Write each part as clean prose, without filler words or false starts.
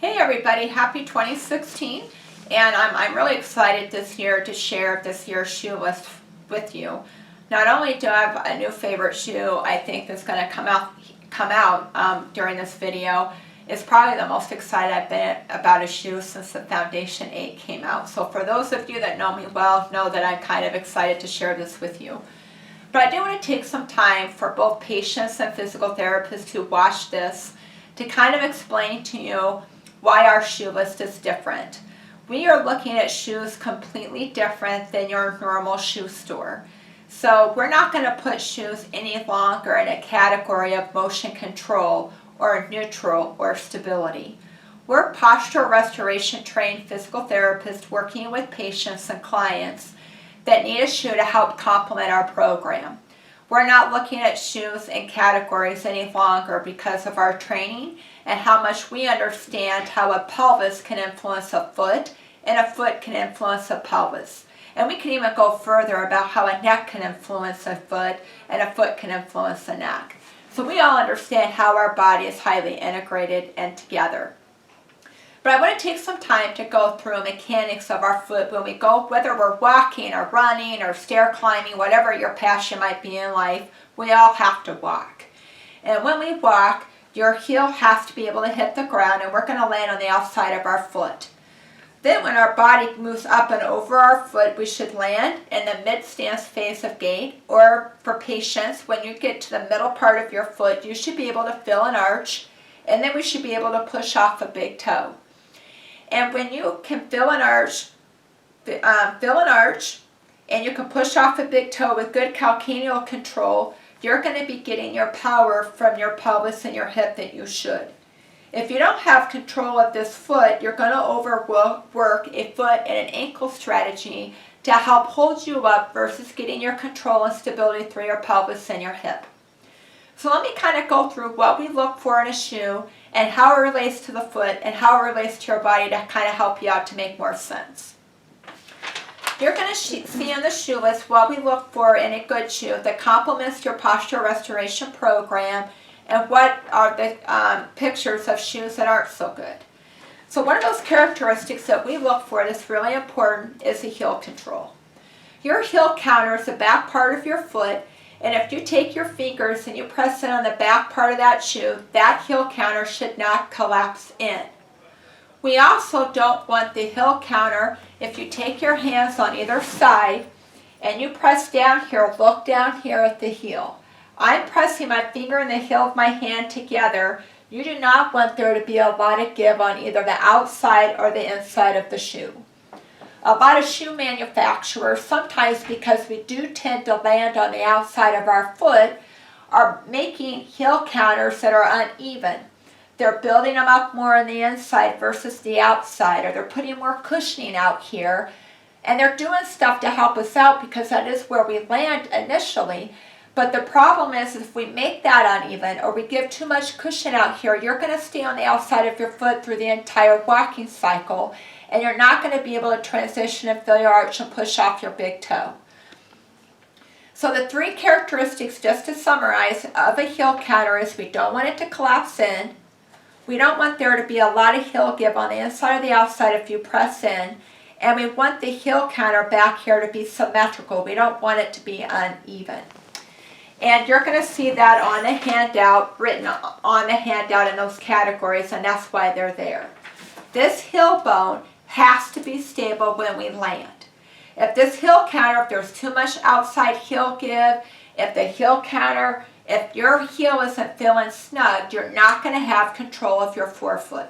Hey everybody, happy 2016, and I'm really excited this year to share this year's shoe list with you. Not only do I have a new favorite shoe I think that's going to come out during this video, it's probably the most excited I've been about a shoe since the Foundation 8 came out. So for those of you that know me well, know that I'm kind of excited to share this with you. But I do want to take some time for both patients and physical therapists who watch this to kind of explain to you why our shoe list is different. We are looking at shoes completely different than your normal shoe store. So we're not going to put shoes any longer in a category of motion control or neutral or stability. We're posture restoration trained physical therapists working with patients and clients that need a shoe to help complement our program. We're not looking at shoes in categories any longer because of our training and how much we understand how a pelvis can influence a foot and a foot can influence a pelvis. And we can even go further about how a neck can influence a foot and a foot can influence a neck. So we all understand how our body is highly integrated and together. But I want to take some time to go through mechanics of our foot when we go, whether we're walking or running or stair climbing, whatever your passion might be in life, we all have to walk. And when we walk, your heel has to be able to hit the ground and we're going to land on the outside of our foot. Then when our body moves up and over our foot, we should land in the mid-stance phase of gait, or for patients, when you get to the middle part of your foot, you should be able to fill an arch, and then we should be able to push off a big toe. And when you can fill an arch, and you can push off a big toe with good calcaneal control, you're going to be getting your power from your pelvis and your hip that you should. If you don't have control of this foot, you're going to overwork a foot and an ankle strategy to help hold you up versus getting your control and stability through your pelvis and your hip. So let me kind of go through what we look for in a shoe and how it relates to the foot and how it relates to your body to kind of help you out to make more sense. You're going to see in the shoe list what we look for in a good shoe that complements your posture restoration program and what are the pictures of shoes that aren't so good. So one of those characteristics that we look for that's really important is the heel control. Your heel counter is the back part of your foot, and if you take your fingers and you press it on the back part of that shoe, that heel counter should not collapse in. We also don't want the heel counter, if you take your hands on either side and you press down here, look down here at the heel. I'm pressing my finger and the heel of my hand together. You do not want there to be a lot of give on either the outside or the inside of the shoe. A lot of shoe manufacturers, sometimes because we do tend to land on the outside of our foot, are making heel counters that are uneven. They're building them up more on the inside versus the outside, or they're putting more cushioning out here, and they're doing stuff to help us out because that is where we land initially. But the problem is if we make that uneven or we give too much cushion out here, you're going to stay on the outside of your foot through the entire walking cycle, and you're not going to be able to transition and fill your arch and push off your big toe. So the three characteristics, just to summarize, of a heel counter is we don't want it to collapse in, we don't want there to be a lot of heel give on the inside or the outside if you press in, and we want the heel counter back here to be symmetrical. We don't want it to be uneven. And you're going to see that on the handout, written on the handout in those categories, and that's why they're there. This heel bone has to be stable when we land. If this heel counter, if there's too much outside heel give, if your heel isn't feeling snug, you're not going to have control of your forefoot.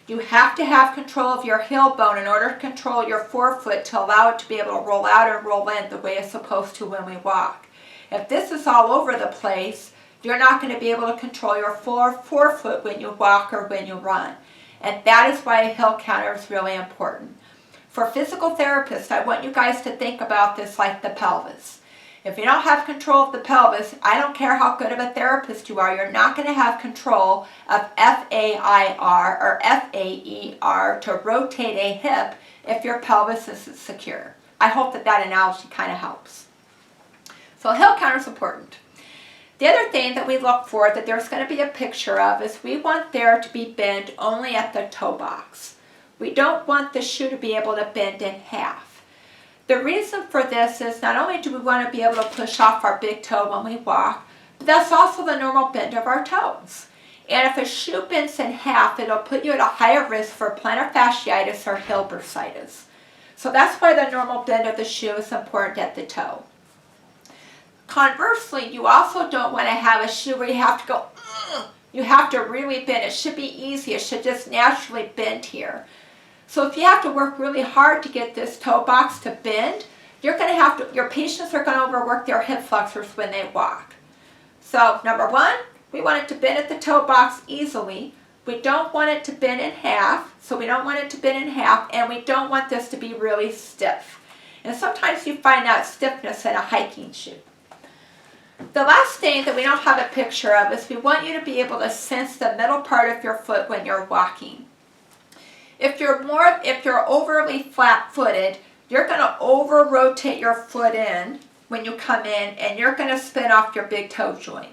You have to have control of your heel bone in order to control your forefoot to allow it to be able to roll out and roll in the way it's supposed to when we walk. If this is all over the place, you're not going to be able to control your forefoot when you walk or when you run. And that is why a heel counter is really important. For physical therapists, I want you guys to think about this like the pelvis. If you don't have control of the pelvis, I don't care how good of a therapist you are, you're not going to have control of FAIR or FAER to rotate a hip if your pelvis isn't secure. I hope that analogy kind of helps. So a heel counter is important. The other thing that we look for that there's going to be a picture of is we want there to be bend only at the toe box. We don't want the shoe to be able to bend in half. The reason for this is not only do we want to be able to push off our big toe when we walk, but that's also the normal bend of our toes. And if a shoe bends in half, it'll put you at a higher risk for plantar fasciitis or heel bursitis. So that's why the normal bend of the shoe is important at the toe. Conversely, you also don't want to have a shoe where you have to go, you have to really bend. It should be easy. It should just naturally bend here. So if you have to work really hard to get this toe box to bend, your patients are going to overwork their hip flexors when they walk. So number one, we want it to bend at the toe box easily. We don't want it to bend in half, so we don't want it to bend in half, and we don't want this to be really stiff. And sometimes you find that stiffness in a hiking shoe. The last thing that we don't have a picture of is we want you to be able to sense the middle part of your foot when you're walking. If you're overly flat-footed, you're going to over-rotate your foot in when you come in, and you're going to spin off your big toe joint.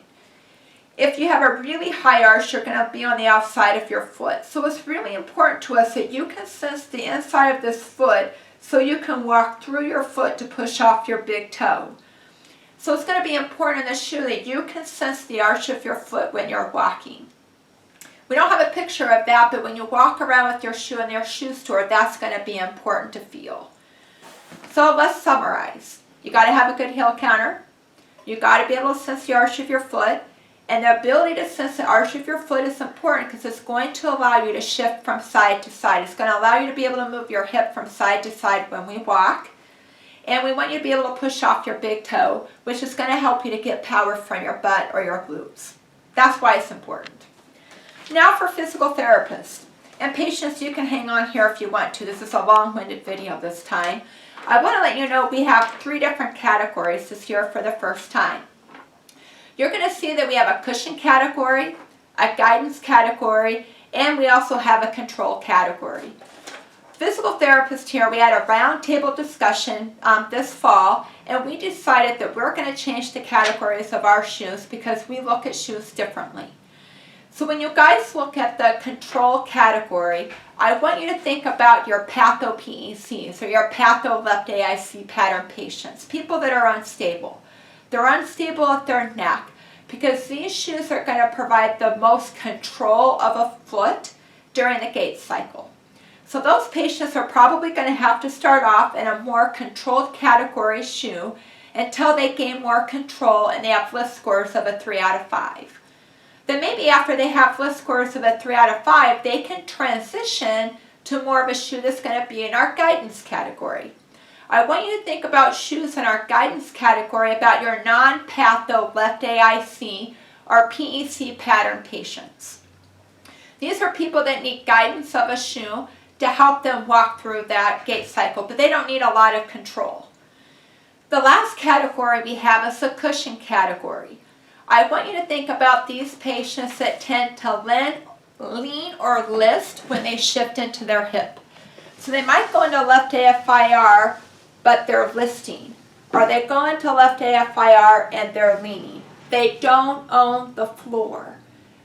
If you have a really high arch, you're going to be on the outside of your foot. So it's really important to us that you can sense the inside of this foot so you can walk through your foot to push off your big toe. So it's going to be important in the shoe that you can sense the arch of your foot when you're walking. We don't have a picture of that, but when you walk around with your shoe in your shoe store, that's going to be important to feel. So let's summarize. You got to have a good heel counter. You got to be able to sense the arch of your foot. And the ability to sense the arch of your foot is important because it's going to allow you to shift from side to side. It's going to allow you to be able to move your hip from side to side when we walk. And we want you to be able to push off your big toe, which is going to help you to get power from your butt or your glutes. That's why it's important. Now for physical therapists. And patients, you can hang on here if you want to. This is a long-winded video this time. I want to let you know we have 3 different categories this year for the first time. You're going to see that we have a cushion category, a guidance category, and we also have a control category. Physical therapists here, we had a roundtable discussion this fall, and we decided that we're going to change the categories of our shoes because we look at shoes differently. So when you guys look at the control category, I want you to think about your patho-PECs or your patho-left AIC pattern patients, people that are unstable. They're unstable at their neck because these shoes are going to provide the most control of a foot during the gait cycle. So those patients are probably going to have to start off in a more controlled category shoe until they gain more control and they have lift scores of a 3 out of 5. Then maybe after they have lift scores of a 3 out of 5, they can transition to more of a shoe that's going to be in our guidance category. I want you to think about shoes in our guidance category about your non-patho left AIC or PEC pattern patients. These are people that need guidance of a shoe to help them walk through that gait cycle, but they don't need a lot of control. The last category we have is the cushion category. I want you to think about these patients that tend to lean or list when they shift into their hip. So they might go into left AFIR, but they're listing. Or they go into left AFIR and they're leaning. They don't own the floor.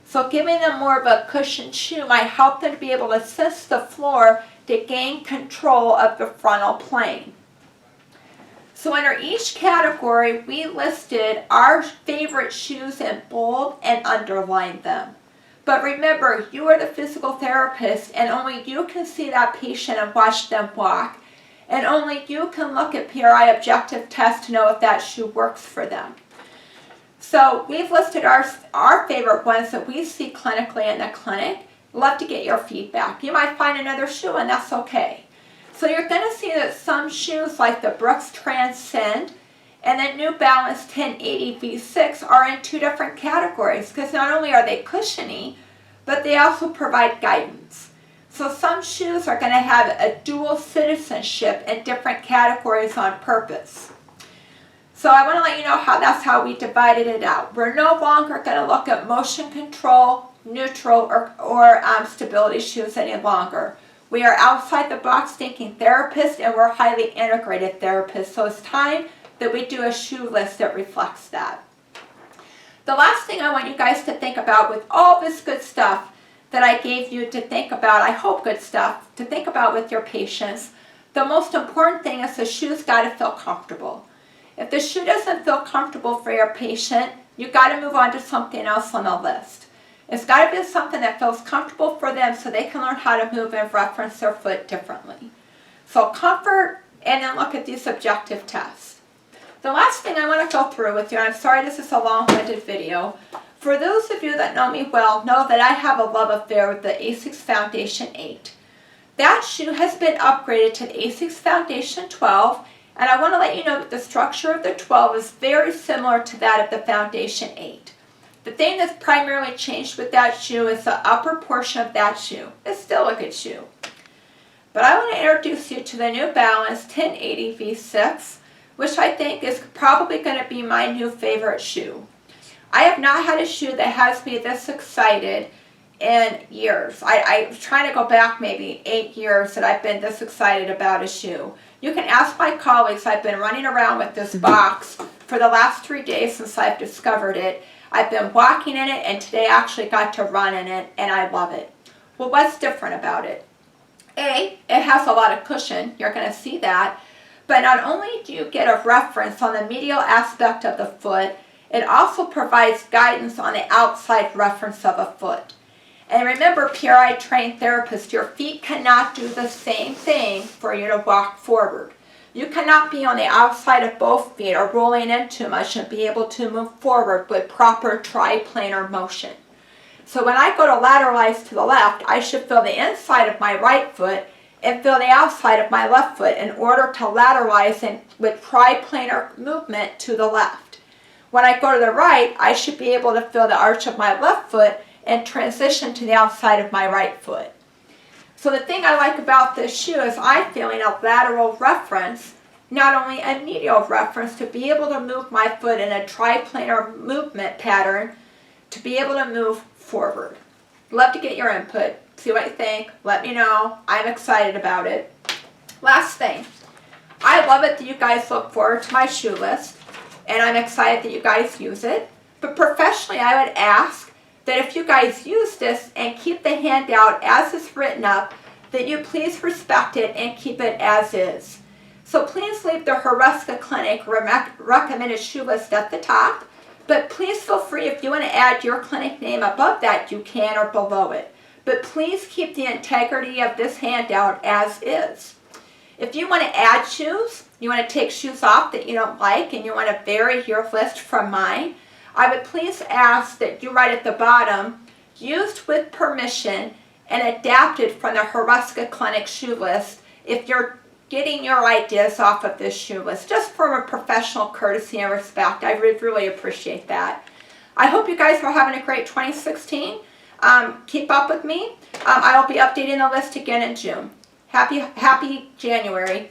So giving them more of a cushioned shoe might help them to be able to assist the floor to gain control of the frontal plane. So under each category, we listed our favorite shoes in bold and underlined them. But remember, you are the physical therapist and only you can see that patient and watch them walk. And only you can look at PRI objective tests to know if that shoe works for them. So we've listed our favorite ones that we see clinically in the clinic. Love to get your feedback. You might find another shoe and that's okay. So you're going to see that some shoes like the Brooks Transcend and the New Balance 1080 V6 are in 2 different categories because not only are they cushiony, but they also provide guidance. So some shoes are going to have a dual citizenship in different categories on purpose. So I want to let you know that's how we divided it out. We're no longer going to look at motion control, neutral, or stability shoes any longer. We are outside the box thinking therapists and we're highly integrated therapists. So it's time that we do a shoe list that reflects that. The last thing I want you guys to think about with all this good stuff that I gave you to think about, I hope good stuff, to think about with your patients, the most important thing is the shoe's got to feel comfortable. If the shoe doesn't feel comfortable for your patient, you've got to move on to something else on the list. It's got to be something that feels comfortable for them so they can learn how to move and reference their foot differently. So comfort, and then look at these objective tests. The last thing I want to go through with you, and I'm sorry this is a long-winded video, for those of you that know me well know that I have a love affair with the ASICS Foundation 8. That shoe has been upgraded to the ASICS Foundation 12, and I want to let you know that the structure of the 12 is very similar to that of the Foundation 8. The thing that's primarily changed with that shoe is the upper portion of that shoe. It's still a good shoe. But I want to introduce you to the New Balance 1080 V6, which I think is probably going to be my new favorite shoe. I have not had a shoe that has me this excited in years. I'm trying to go back maybe 8 years that I've been this excited about a shoe. You can ask my colleagues. I've been running around with this box for the last 3 days since I've discovered it. I've been walking in it, and today I actually got to run in it, and I love it. Well, what's different about it? A, it has a lot of cushion. You're going to see that. But not only do you get a reference on the medial aspect of the foot, it also provides guidance on the outside reference of a foot. And remember, PRI trained therapists, your feet cannot do the same thing for you to walk forward. You cannot be on the outside of both feet or rolling in too much and be able to move forward with proper triplanar motion. So when I go to lateralize to the left, I should feel the inside of my right foot and feel the outside of my left foot in order to lateralize in, with triplanar movement to the left. When I go to the right, I should be able to feel the arch of my left foot and transition to the outside of my right foot. So the thing I like about this shoe is I'm feeling a lateral reference, not only a medial reference, to be able to move my foot in a triplanar movement pattern to be able to move forward. Love to get your input. See what you think. Let me know. I'm excited about it. Last thing. I love it that you guys look forward to my shoe list, and I'm excited that you guys use it. But professionally, I would ask that if you guys use this and keep the handout as it's written up, that you please respect it and keep it as is. So please leave the Hruska Clinic recommended shoe list at the top, but please feel free if you want to add your clinic name above that, you can, or below it. But please keep the integrity of this handout as is. If you want to add shoes, you want to take shoes off that you don't like, and you want to vary your list from mine, I would please ask that you write at the bottom, used with permission and adapted from the Hruska Clinic shoe list if you're getting your ideas off of this shoe list, just from a professional courtesy and respect. I would really appreciate that. I hope you guys are having a great 2016. Keep up with me. I will be updating the list again in June. Happy January.